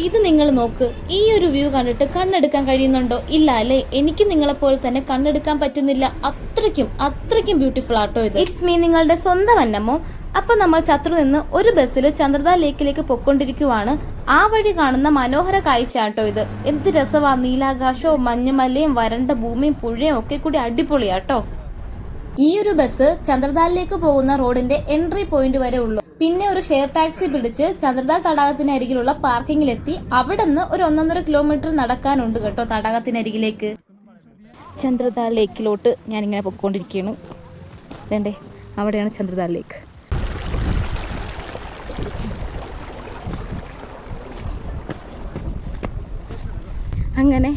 ഇത് നിങ്ങൾ നോക്ക്. ഈ ഒരു വ്യൂ കണ്ടിട്ട് കണ്ണെടുക്കാൻ കഴിയുന്നുണ്ടോ? ഇല്ല അല്ലേ? എനിക്ക് നിങ്ങളെപ്പോലെ തന്നെ കണ്ണെടുക്കാൻ പറ്റുന്നില്ല. അത്രയ്ക്കും ബ്യൂട്ടിഫുൾ ആട്ടോ ഇത്. ഇറ്റ്സ് മീ, നിങ്ങളുടെ സ്വന്തം അന്നമ്മോ. അപ്പൊ നമ്മൾ ചത്രു നിന്ന് ഒരു ബസ്സിൽ ചന്ദ്രദ ലേക്കിലേക്ക് പൊക്കൊണ്ടിരിക്കുവാണ്. ആ വഴി കാണുന്ന മനോഹര കാഴ്ച ആട്ടോ ഇത്. എന്ത് രസവാ! നീലാകാശവും മഞ്ഞുമലയും വരണ്ട ഭൂമിയും പുഴയും ഒക്കെ കൂടി അടിപൊളിയാട്ടോ. ഈ ഒരു ബസ് ചന്ദ്രദാലിലേക്ക് പോകുന്ന റോഡിന്റെ എൻട്രി പോയിന്റ് വരെ ഉള്ളൂ. പിന്നെ ഒരു ഷെയർ ടാക്സി പിടിച്ച് ചന്ദ്രദാൽ തടാകത്തിനരികിലുള്ള പാർക്കിങ്ങിലെത്തി. അവിടെ നിന്ന് ഒരു 1.5 കിലോമീറ്റർ നടക്കാനുണ്ട് കേട്ടോ തടാകത്തിനരികിലേക്ക്. ചന്ദ്രദാൽ ലേക്കിലോട്ട് ഞാനിങ്ങനെ പൊയ്ക്കൊണ്ടിരിക്കുകയാണ്. വേണ്ടേ, അവിടെയാണ് ചന്ദ്രദാൽ ലേക്ക്. അങ്ങനെ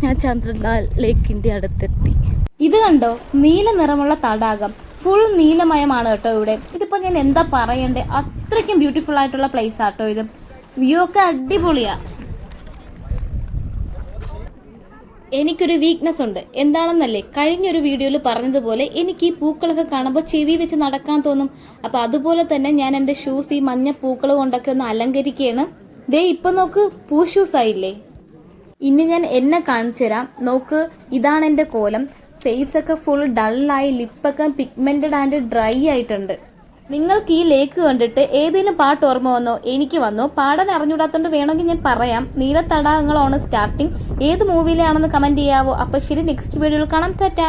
ഞാൻ ചന്ദ്രദാൽ ലേക്കിന്റെ അടുത്തെത്തി. ഇത് കണ്ടോ, നീല നിറമുള്ള തടാകം. ഫുൾ നീലമയമാണ് കേട്ടോ ഇവിടെ. ഇതിപ്പോ ഞാൻ എന്താ പറയണ്ടേ, അത്രയ്ക്കും ബ്യൂട്ടിഫുൾ ആയിട്ടുള്ള പ്ലേസ് ആട്ടോ ഇത്. വ്യൂ ഒക്കെ അടിപൊളിയാ. എനിക്കൊരു വീക്ക്നെസ് ഉണ്ട്. എന്താണെന്നല്ലേ, കഴിഞ്ഞൊരു വീഡിയോയിൽ പറഞ്ഞതുപോലെ എനിക്ക് ഈ പൂക്കളൊക്കെ കാണുമ്പോൾ ചെവി വെച്ച് നടക്കാൻ തോന്നും. അപ്പൊ അതുപോലെ തന്നെ ഞാൻ എന്റെ ഷൂസ് ഈ മഞ്ഞ പൂക്കൾ കൊണ്ടൊക്കെ ഒന്ന് അലങ്കരിക്കുകയാണ്. ദേ ഇപ്പൊ നോക്ക്, പൂ ഷൂസ് ആയില്ലേ. ഇനി ഞാൻ എന്നെ കാണിച്ചു തരാം. നോക്ക്, ഇതാണ് എന്റെ കോലം. ഫേസ് ഒക്കെ ഫുൾ ഡള്ളായി, ലിപ്പൊക്കെ പിഗ്മെന്റഡ് ആൻഡ് ഡ്രൈ ആയിട്ടുണ്ട്. നിങ്ങൾക്ക് ഈ ലേക്ക് കണ്ടിട്ട് ഏതെങ്കിലും പാട്ട് ഓർമ്മ വന്നോ? എനിക്ക് വന്നു. പാടാൻ അറിഞ്ഞൂടാത്തോണ്ട് വേണമെങ്കിൽ ഞാൻ പറയാം. നീല തടാകങ്ങളാണ് സ്റ്റാർട്ടിങ്. ഏത് മൂവിയിലാണെന്ന് കമന്റ് ചെയ്യാവോ? അപ്പൊ ശരി, നെക്സ്റ്റ് വീഡിയോയിൽ കാണാം. ടാറ്റാ.